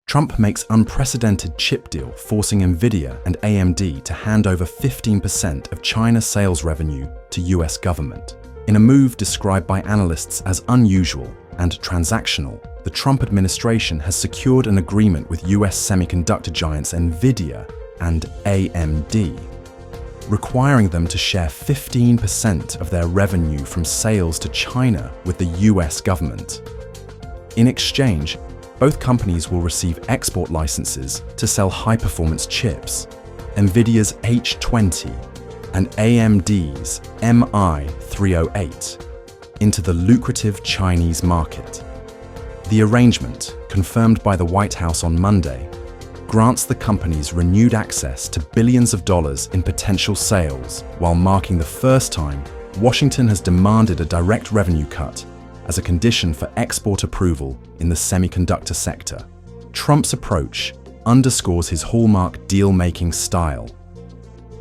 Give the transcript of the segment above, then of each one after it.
Trump makes unprecedented chip deal, forcing Nvidia and AMD to hand over 15% of China's sales revenue to US government. In a move described by analysts as unusual and transactional, the Trump administration has secured an agreement with US semiconductor giants Nvidia and AMD, requiring them to share 15% of their revenue from sales to China with the US government. In exchange, both companies will receive export licenses to sell high-performance chips, Nvidia's H20 and AMD's MI308, into the lucrative Chinese market. The arrangement, confirmed by the White House on Monday, grants the companies renewed access to billions of dollars in potential sales, while marking the first time Washington has demanded a direct revenue cut as a condition for export approval in the semiconductor sector. Trump's approach underscores his hallmark deal-making style,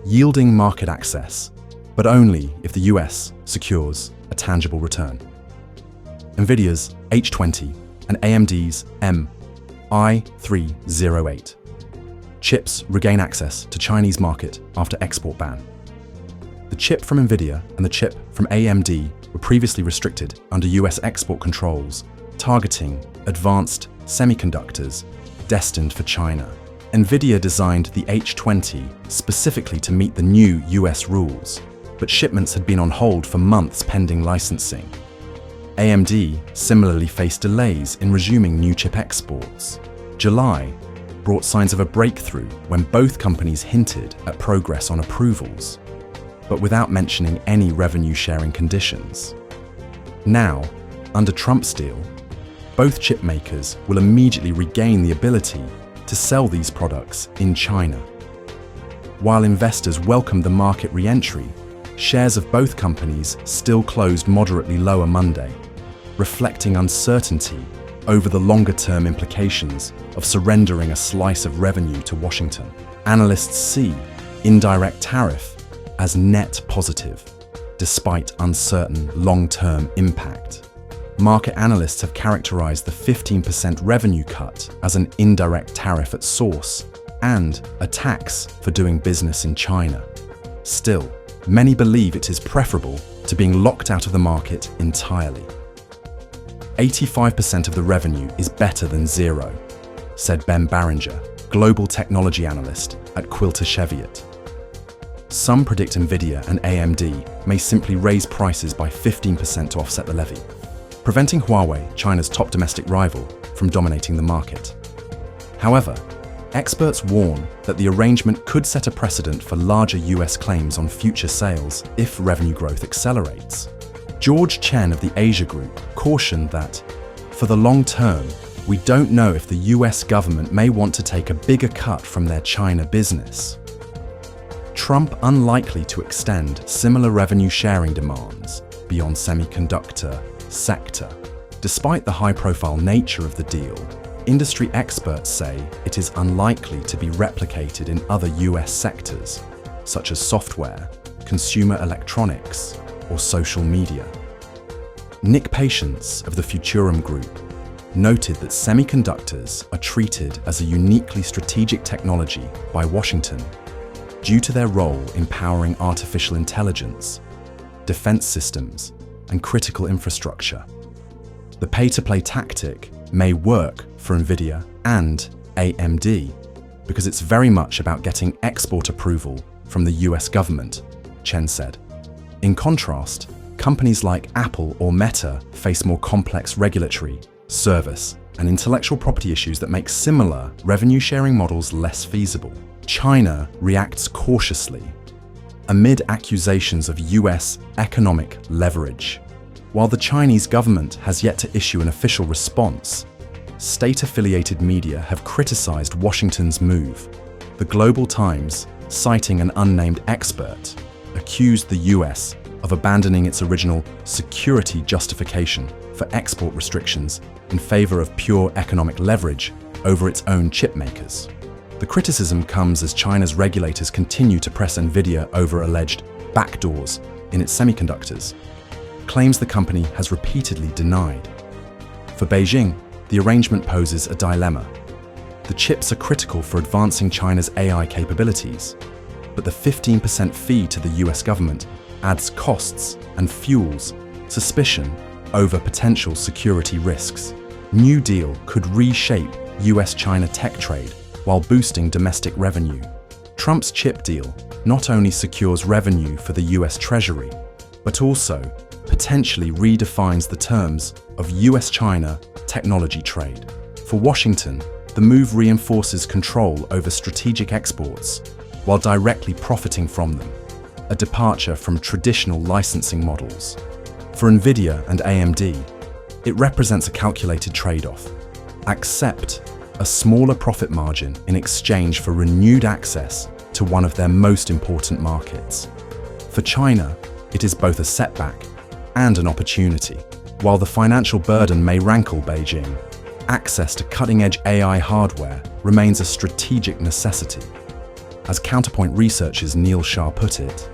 yielding market access, but only if the US secures a tangible return. Nvidia's H20 and AMD's MI308 chips regain access to Chinese market after export ban. The chip from Nvidia and the chip from AMD were previously restricted under US export controls, targeting advanced semiconductors destined for China. Nvidia designed the H20 specifically to meet the new US rules, but shipments had been on hold for months pending licensing. AMD similarly faced delays in resuming new chip exports. July brought signs of a breakthrough when both companies hinted at progress on approvals, but without mentioning any revenue-sharing conditions. Now, under Trump's deal, both chip makers will immediately regain the ability to sell these products in China. While investors welcomed the market re-entry, shares of both companies still closed moderately lower Monday, reflecting uncertainty over the longer-term implications of surrendering a slice of revenue to Washington. Analysts see indirect tariff as net positive, despite uncertain long-term impact. Market analysts have characterized the 15% revenue cut as an indirect tariff at source and a tax for doing business in China. Still, many believe it is preferable to being locked out of the market entirely. 85% of the revenue is better than zero, said Ben Barringer, global technology analyst at Quilter Cheviot. Some predict Nvidia and AMD may simply raise prices by 15% to offset the levy, preventing Huawei, China's top domestic rival, from dominating the market. However, experts warn that the arrangement could set a precedent for larger US claims on future sales if revenue growth accelerates. George Chen of the Asia Group cautioned that, for the long term, we don't know if the US government may want to take a bigger cut from their China business. Trump unlikely to extend similar revenue-sharing demands beyond semiconductor sector. Despite the high-profile nature of the deal, industry experts say it is unlikely to be replicated in other US sectors, such as software, consumer electronics, or social media. Nick Patience of the Futurum Group noted that semiconductors are treated as a uniquely strategic technology by Washington due to their role in powering artificial intelligence, defense systems, and critical infrastructure. The pay-to-play tactic may work for Nvidia and AMD because it's very much about getting export approval from the US government, Chen said. In contrast, companies like Apple or Meta face more complex regulatory, service, and intellectual property issues that make similar revenue-sharing models less feasible. China reacts cautiously amid accusations of US economic leverage. While the Chinese government has yet to issue an official response, state-affiliated media have criticized Washington's move. The Global Times, citing an unnamed expert, accused the US of abandoning its original security justification for export restrictions in favor of pure economic leverage over its own chip makers. The criticism comes as China's regulators continue to press Nvidia over alleged backdoors in its semiconductors, claims the company has repeatedly denied. For Beijing, the arrangement poses a dilemma. The chips are critical for advancing China's AI capabilities, but the 15% fee to the US government adds costs and fuels suspicion over potential security risks. New deal could reshape US-China tech trade while boosting domestic revenue. Trump's chip deal not only secures revenue for the US Treasury, but also potentially redefines the terms of US-China technology trade. For Washington, the move reinforces control over strategic exports while directly profiting from them, a departure from traditional licensing models. For Nvidia and AMD, it represents a calculated trade-off. Accept a smaller profit margin in exchange for renewed access to one of their most important markets. For China, it is both a setback and an opportunity. While the financial burden may rankle Beijing, access to cutting-edge AI hardware remains a strategic necessity. As Counterpoint Research's Neil Shah put it,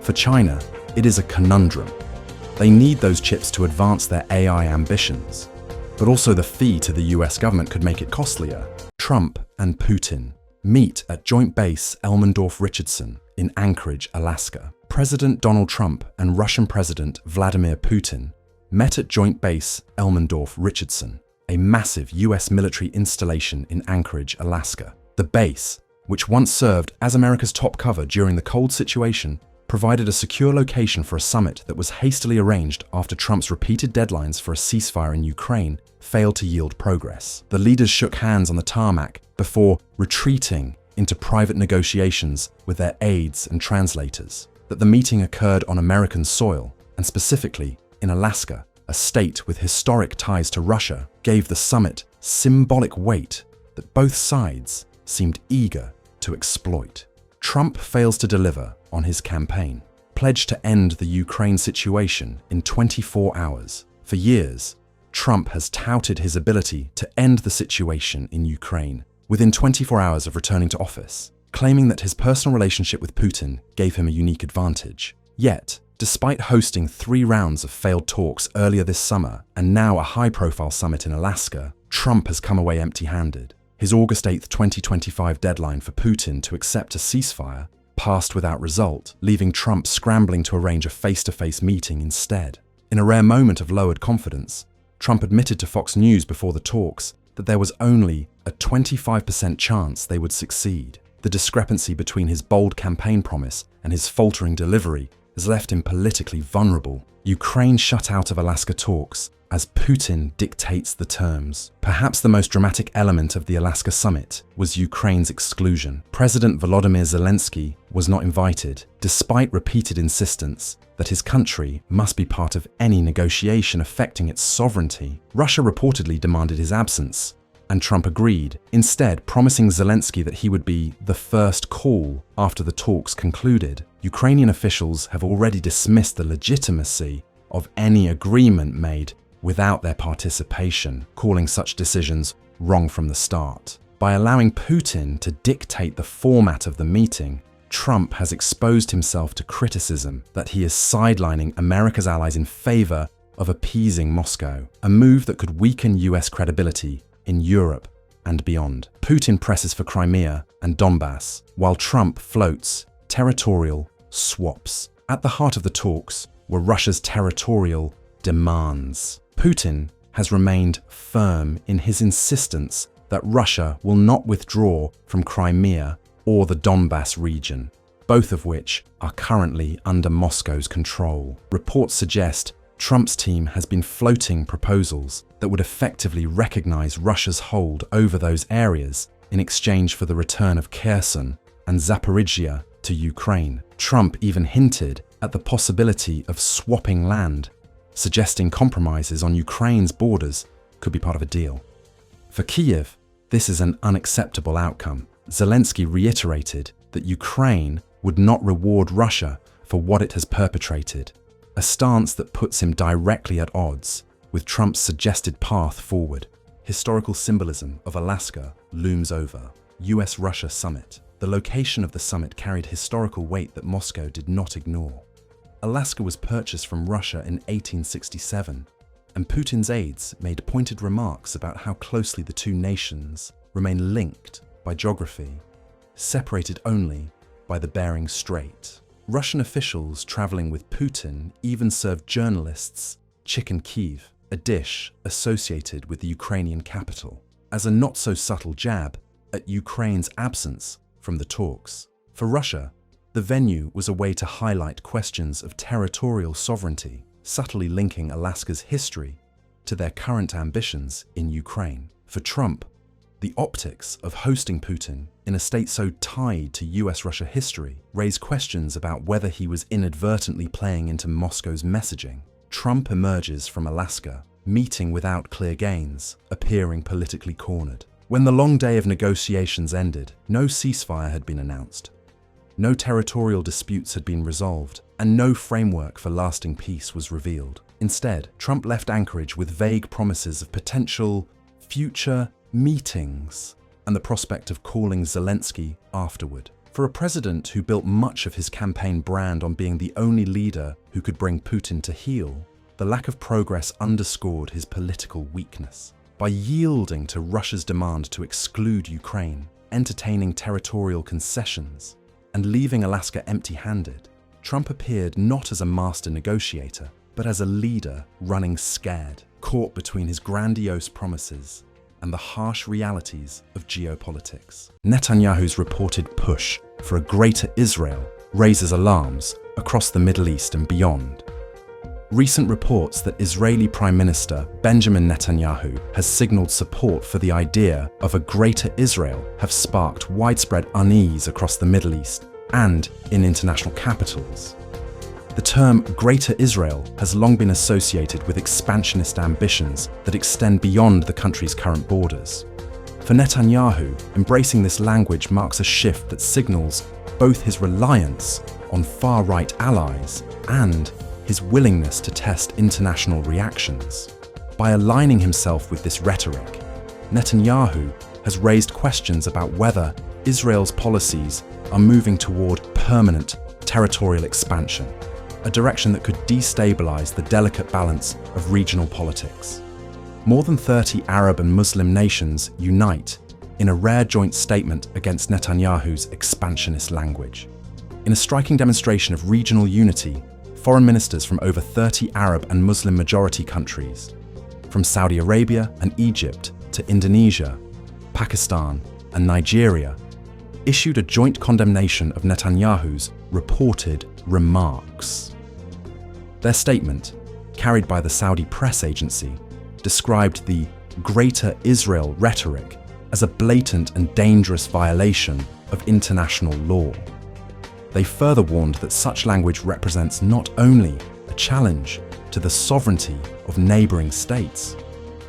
for China, it is a conundrum. They need those chips to advance their AI ambitions, but also the fee to the US government could make it costlier. Trump and Putin meet at Joint Base Elmendorf-Richardson in Anchorage, Alaska. President Donald Trump and Russian President Vladimir Putin met at Joint Base Elmendorf-Richardson, a massive US military installation in Anchorage, Alaska. The base, which once served as America's top cover during the cold situation, provided a secure location for a summit that was hastily arranged after Trump's repeated deadlines for a ceasefire in Ukraine failed to yield progress. The leaders shook hands on the tarmac before retreating into private negotiations with their aides and translators. That the meeting occurred on American soil, and specifically in Alaska, a state with historic ties to Russia, gave the summit symbolic weight that both sides seemed eager to exploit. Trump fails to deliver on his campaign, pledged to end the Ukraine situation in 24 hours. For years, Trump has touted his ability to end the situation in Ukraine within 24 hours of returning to office, claiming that his personal relationship with Putin gave him a unique advantage. Yet, despite hosting 3 rounds of failed talks earlier this summer and now a high-profile summit in Alaska, Trump has come away empty-handed. His August 8, 2025 deadline for Putin to accept a ceasefire passed without result, leaving Trump scrambling to arrange a face-to-face meeting instead. In a rare moment of lowered confidence, Trump admitted to Fox News before the talks that there was only a 25% chance they would succeed. The discrepancy between his bold campaign promise and his faltering delivery has left him politically vulnerable. Ukraine shut out of Alaska talks as Putin dictates the terms. Perhaps the most dramatic element of the Alaska summit was Ukraine's exclusion. President Volodymyr Zelensky was not invited, despite repeated insistence that his country must be part of any negotiation affecting its sovereignty. Russia reportedly demanded his absence, and Trump agreed, instead promising Zelensky that he would be the first call after the talks concluded. Ukrainian officials have already dismissed the legitimacy of any agreement made without their participation, calling such decisions wrong from the start. By allowing Putin to dictate the format of the meeting, Trump has exposed himself to criticism that he is sidelining America's allies in favor of appeasing Moscow, a move that could weaken US credibility in Europe and beyond. Putin presses for Crimea and Donbass, while Trump floats territorial swaps. At the heart of the talks were Russia's territorial demands. Putin has remained firm in his insistence that Russia will not withdraw from Crimea or the Donbass region, both of which are currently under Moscow's control. Reports suggest Trump's team has been floating proposals that would effectively recognize Russia's hold over those areas in exchange for the return of Kherson and Zaporizhzhia to Ukraine. Trump even hinted at the possibility of swapping land, suggesting compromises on Ukraine's borders could be part of a deal. For Kyiv, this is an unacceptable outcome. Zelensky reiterated that Ukraine would not reward Russia for what it has perpetrated, a stance that puts him directly at odds with Trump's suggested path forward. Historical symbolism of Alaska looms over. US-Russia summit. The location of the summit carried historical weight that Moscow did not ignore. Alaska was purchased from Russia in 1867, and Putin's aides made pointed remarks about how closely the two nations remain linked by geography, separated only by the Bering Strait. Russian officials traveling with Putin even served journalists chicken Kiev, a dish associated with the Ukrainian capital, as a not-so-subtle jab at Ukraine's absence from the talks. For Russia, the venue was a way to highlight questions of territorial sovereignty, subtly linking Alaska's history to their current ambitions in Ukraine. For Trump, the optics of hosting Putin in a state so tied to US-Russia history raised questions about whether he was inadvertently playing into Moscow's messaging. Trump emerges from Alaska, meeting without clear gains, appearing politically cornered. When the long day of negotiations ended, no ceasefire had been announced, no territorial disputes had been resolved, and no framework for lasting peace was revealed. Instead, Trump left Anchorage with vague promises of potential future meetings and the prospect of calling Zelensky afterward. For a president who built much of his campaign brand on being the only leader who could bring Putin to heel, the lack of progress underscored his political weakness. By yielding to Russia's demand to exclude Ukraine, entertaining territorial concessions, and leaving Alaska empty-handed, Trump appeared not as a master negotiator, but as a leader running scared, caught between his grandiose promises and the harsh realities of geopolitics. Netanyahu's reported push for a greater Israel raises alarms across the Middle East and beyond. Recent reports that Israeli Prime Minister Benjamin Netanyahu has signaled support for the idea of a greater Israel have sparked widespread unease across the Middle East and in international capitals. The term Greater Israel has long been associated with expansionist ambitions that extend beyond the country's current borders. For Netanyahu, embracing this language marks a shift that signals both his reliance on far-right allies and his willingness to test international reactions. By aligning himself with this rhetoric, Netanyahu has raised questions about whether Israel's policies are moving toward permanent territorial expansion, a direction that could destabilize the delicate balance of regional politics. More than 30 Arab and Muslim nations unite in a rare joint statement against Netanyahu's expansionist language. In a striking demonstration of regional unity, foreign ministers from over 30 Arab and Muslim majority countries, from Saudi Arabia and Egypt to Indonesia, Pakistan and Nigeria, issued a joint condemnation of Netanyahu's reported remarks. Their statement, carried by the Saudi press agency, described the Greater Israel rhetoric as a blatant and dangerous violation of international law. They further warned that such language represents not only a challenge to the sovereignty of neighboring states,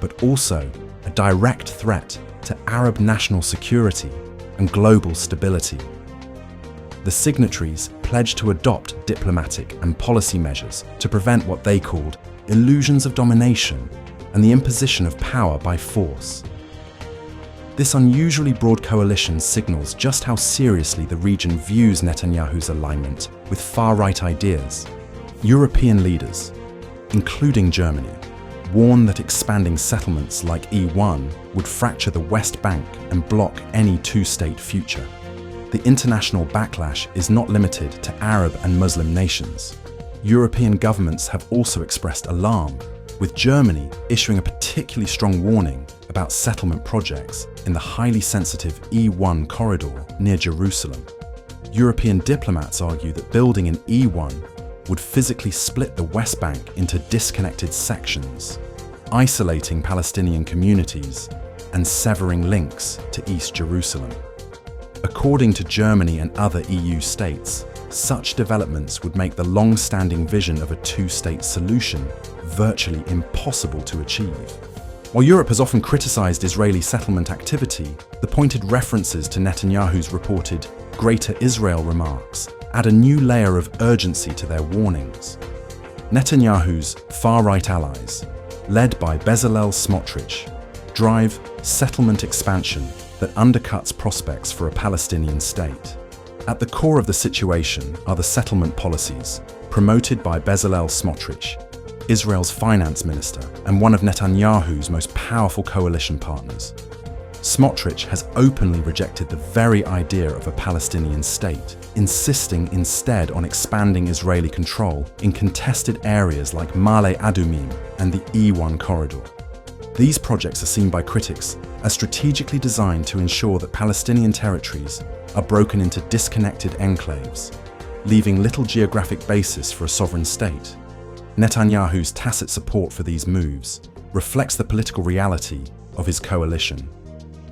but also a direct threat to Arab national security and global stability. The signatories pledged to adopt diplomatic and policy measures to prevent what they called illusions of domination and the imposition of power by force. This unusually broad coalition signals just how seriously the region views Netanyahu's alignment with far-right ideas. European leaders, including Germany, warn that expanding settlements like E1 would fracture the West Bank and block any two-state future. The international backlash is not limited to Arab and Muslim nations. European governments have also expressed alarm, with Germany issuing a particularly strong warning about settlement projects in the highly sensitive E1 corridor near Jerusalem. European diplomats argue that building an E1 would physically split the West Bank into disconnected sections, isolating Palestinian communities and severing links to East Jerusalem. According to Germany and other EU states, such developments would make the long-standing vision of a two-state solution virtually impossible to achieve. While Europe has often criticized Israeli settlement activity, the pointed references to Netanyahu's reported Greater Israel remarks add a new layer of urgency to their warnings. Netanyahu's far-right allies, led by Bezalel Smotrich, drive settlement expansion that undercuts prospects for a Palestinian state. At the core of the situation are the settlement policies promoted by Bezalel Smotrich, Israel's finance minister and one of Netanyahu's most powerful coalition partners. Smotrich has openly rejected the very idea of a Palestinian state, insisting instead on expanding Israeli control in contested areas like Ma'ale Adumim and the E1 corridor. These projects are seen by critics as strategically designed to ensure that Palestinian territories are broken into disconnected enclaves, leaving little geographic basis for a sovereign state. Netanyahu's tacit support for these moves reflects the political reality of his coalition.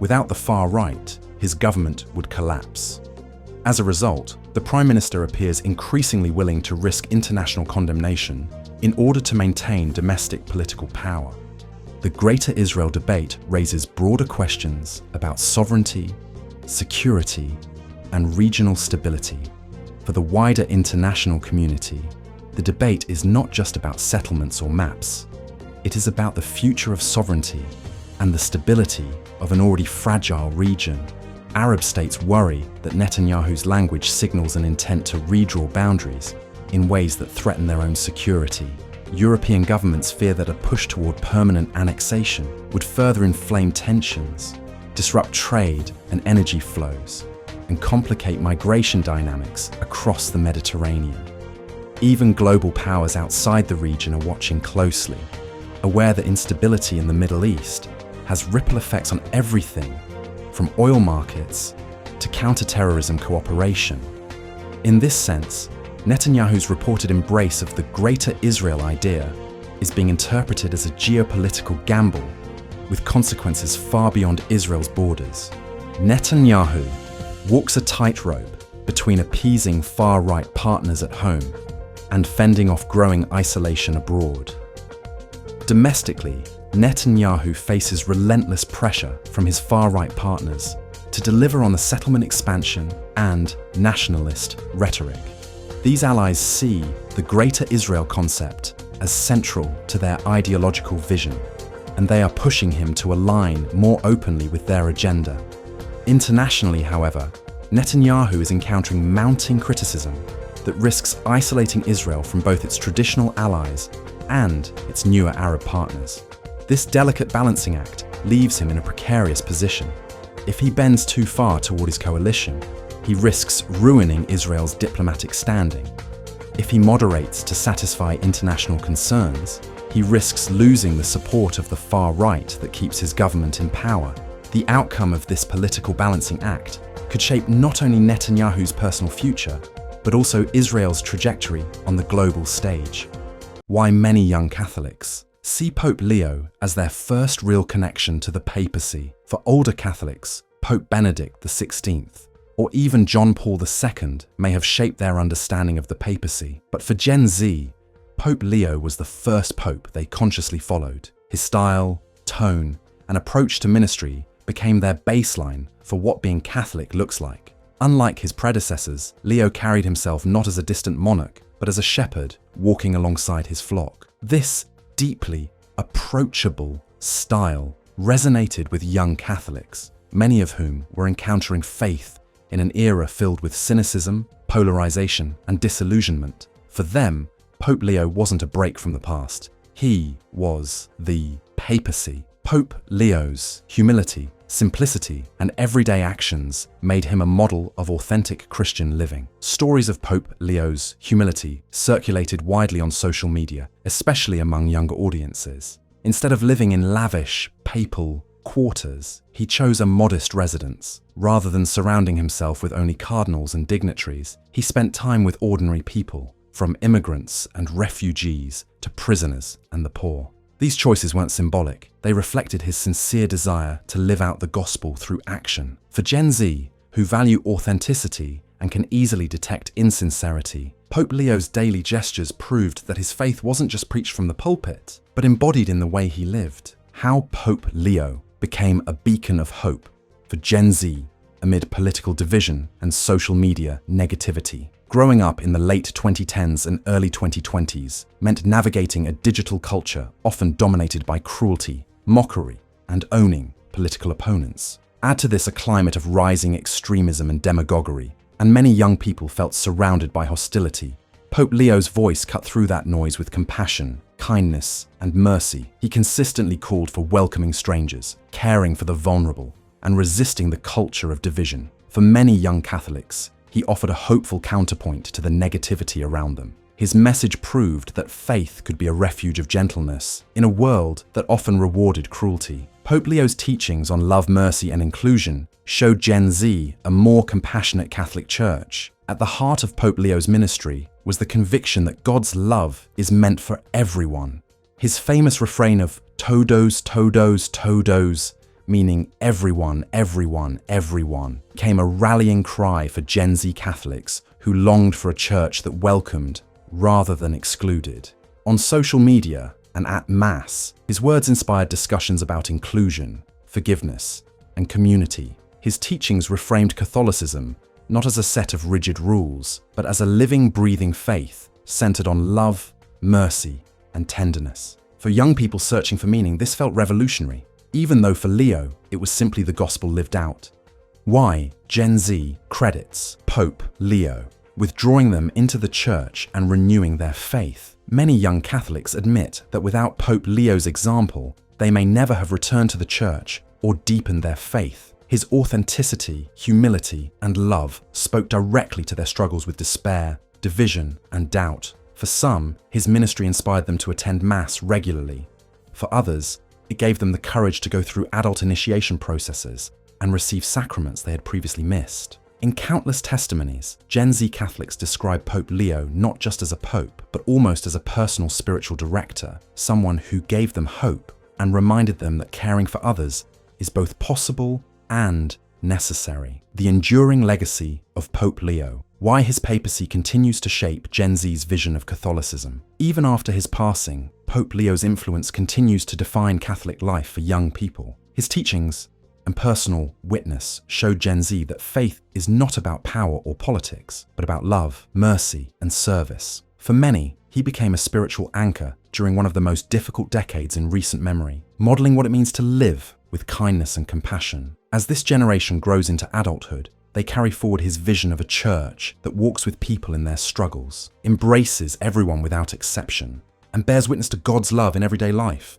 Without the far right, his government would collapse. As a result, the Prime Minister appears increasingly willing to risk international condemnation in order to maintain domestic political power. The Greater Israel debate raises broader questions about sovereignty, security, and regional stability. For the wider international community, the debate is not just about settlements or maps. It is about the future of sovereignty and the stability of an already fragile region. Arab states worry that Netanyahu's language signals an intent to redraw boundaries in ways that threaten their own security. European governments fear that a push toward permanent annexation would further inflame tensions, disrupt trade and energy flows, and complicate migration dynamics across the Mediterranean. Even global powers outside the region are watching closely, aware that instability in the Middle East has ripple effects on everything from oil markets to counter-terrorism cooperation. In this sense, Netanyahu's reported embrace of the Greater Israel idea is being interpreted as a geopolitical gamble with consequences far beyond Israel's borders. Netanyahu walks a tightrope between appeasing far-right partners at home and fending off growing isolation abroad. Domestically, Netanyahu faces relentless pressure from his far-right partners to deliver on the settlement expansion and nationalist rhetoric. These allies see the Greater Israel concept as central to their ideological vision, and they are pushing him to align more openly with their agenda. Internationally, however, Netanyahu is encountering mounting criticism that risks isolating Israel from both its traditional allies and its newer Arab partners. This delicate balancing act leaves him in a precarious position. If he bends too far toward his coalition, he risks ruining Israel's diplomatic standing. If he moderates to satisfy international concerns, he risks losing the support of the far right that keeps his government in power. The outcome of this political balancing act could shape not only Netanyahu's personal future, but also Israel's trajectory on the global stage. Why many young Catholics see Pope Leo as their first real connection to the papacy. For older Catholics, Pope Benedict XVI or even John Paul II may have shaped their understanding of the papacy. But for Gen Z, Pope Leo was the first pope they consciously followed. His style, tone, and approach to ministry became their baseline for what being Catholic looks like. Unlike his predecessors, Leo carried himself not as a distant monarch, but as a shepherd walking alongside his flock. This deeply approachable style resonated with young Catholics, many of whom were encountering faith in an era filled with cynicism, polarization, and disillusionment. For them, Pope Leo wasn't a break from the past. He was the papacy. Pope Leo's humility, simplicity, and everyday actions made him a model of authentic Christian living. Stories of Pope Leo's humility circulated widely on social media, especially among younger audiences. Instead of living in lavish, papal quarters, he chose a modest residence. Rather than surrounding himself with only cardinals and dignitaries, he spent time with ordinary people, from immigrants and refugees to prisoners and the poor. These choices weren't symbolic. They reflected his sincere desire to live out the gospel through action. For Gen Z, who value authenticity and can easily detect insincerity, Pope Leo's daily gestures proved that his faith wasn't just preached from the pulpit, but embodied in the way he lived. How Pope Leo became a beacon of hope for Gen Z amid political division and social media negativity. Growing up in the late 2010s and early 2020s meant navigating a digital culture often dominated by cruelty, mockery, and owning political opponents. Add to this a climate of rising extremism and demagoguery, and many young people felt surrounded by hostility. Pope Leo's voice cut through that noise with compassion, kindness, and mercy. He consistently called for welcoming strangers, caring for the vulnerable, and resisting the culture of division. For many young Catholics, he offered a hopeful counterpoint to the negativity around them. His message proved that faith could be a refuge of gentleness in a world that often rewarded cruelty. Pope Leo's teachings on love, mercy, and inclusion showed Gen Z a more compassionate Catholic Church. At the heart of Pope Leo's ministry was the conviction that God's love is meant for everyone. His famous refrain of todos, todos, todos, meaning everyone, everyone, everyone, became a rallying cry for Gen Z Catholics who longed for a church that welcomed rather than excluded. On social media and at Mass, his words inspired discussions about inclusion, forgiveness, and community. His teachings reframed Catholicism not as a set of rigid rules, but as a living, breathing faith centered on love, mercy, and tenderness. For young people searching for meaning, this felt revolutionary, even though for Leo, it was simply the gospel lived out. Why Gen Z credits Pope Leo with drawing them into the church and renewing their faith. Many young Catholics admit that without Pope Leo's example, they may never have returned to the church or deepened their faith. His authenticity, humility, and love spoke directly to their struggles with despair, division, and doubt. For some, his ministry inspired them to attend Mass regularly. For others, it gave them the courage to go through adult initiation processes and receive sacraments they had previously missed. In countless testimonies, Gen Z Catholics describe Pope Leo not just as a pope, but almost as a personal spiritual director, someone who gave them hope and reminded them that caring for others is both possible and necessary. The enduring legacy of Pope Leo, why his papacy continues to shape Gen Z's vision of Catholicism. Even after his passing, Pope Leo's influence continues to define Catholic life for young people. His teachings and personal witness showed Gen Z that faith is not about power or politics, but about love, mercy, and service. For many, he became a spiritual anchor during one of the most difficult decades in recent memory, modeling what it means to live with kindness and compassion. As this generation grows into adulthood, they carry forward his vision of a church that walks with people in their struggles, embraces everyone without exception, and bears witness to God's love in everyday life.